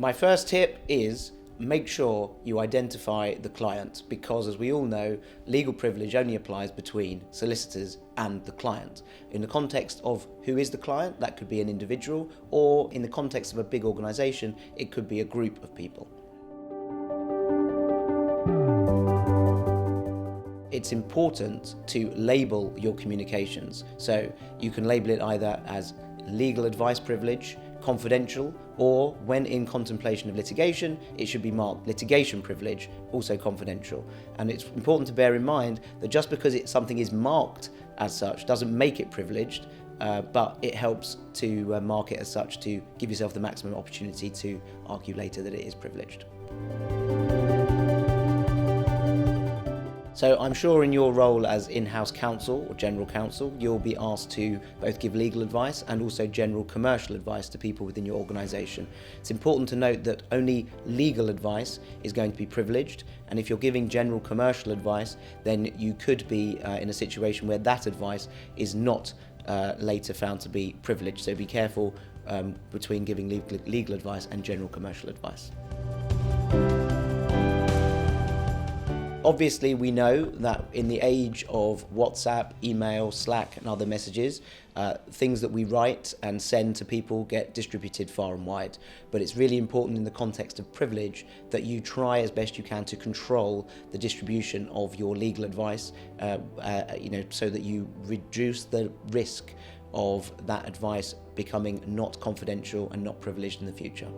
My first tip is make sure you identify the client, because as we all know, legal privilege only applies between solicitors and the client. In the context of who is the client, that could be an individual, or in the context of a big organisation, it could be a group of people. It's important to label your communications. So you can label it either as legal advice privilege, confidential, or when in contemplation of litigation, it should be marked litigation privilege, also confidential. And it's important to bear in mind that just because something is marked as such doesn't make it privileged, but it helps to mark it as such to give yourself the maximum opportunity to argue later that it is privileged. So I'm sure in your role as in-house counsel or general counsel, you'll be asked to both give legal advice and also general commercial advice to people within your organisation. It's important to note that only legal advice is going to be privileged, and if you're giving general commercial advice, then you could be in a situation where that advice is not later found to be privileged. So be careful between giving legal advice and general commercial advice. Obviously, we know that in the age of WhatsApp, email, Slack and other messages, things that we write and send to people get distributed far and wide. But it's really important in the context of privilege that you try as best you can to control the distribution of your legal advice, so that you reduce the risk of that advice becoming not confidential and not privileged in the future.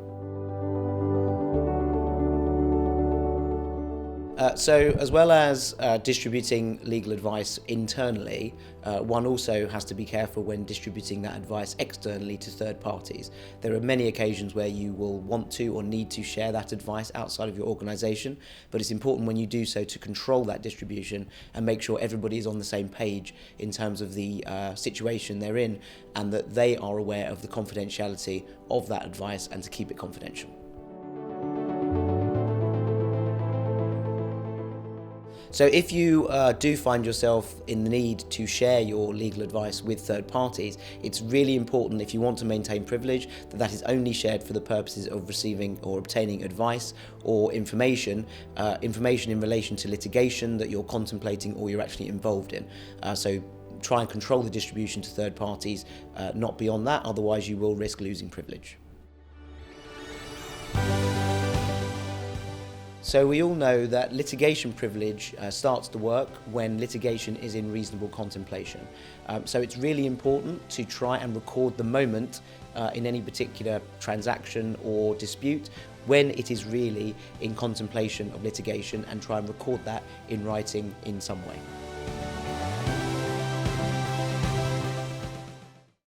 So as well as distributing legal advice internally, one also has to be careful when distributing that advice externally to third parties. There are many occasions where you will want to or need to share that advice outside of your organisation, but it's important when you do so to control that distribution and make sure everybody is on the same page in terms of the situation they're in, and that they are aware of the confidentiality of that advice and to keep it confidential. So if you do find yourself in the need to share your legal advice with third parties, it's really important, if you want to maintain privilege, that that is only shared for the purposes of receiving or obtaining advice or information in relation to litigation that you're contemplating or you're actually involved in. So try and control the distribution to third parties, not beyond that, otherwise you will risk losing privilege. So we all know that litigation privilege starts to work when litigation is in reasonable contemplation. So it's really important to try and record the moment in any particular transaction or dispute when it is really in contemplation of litigation, and try and record that in writing in some way.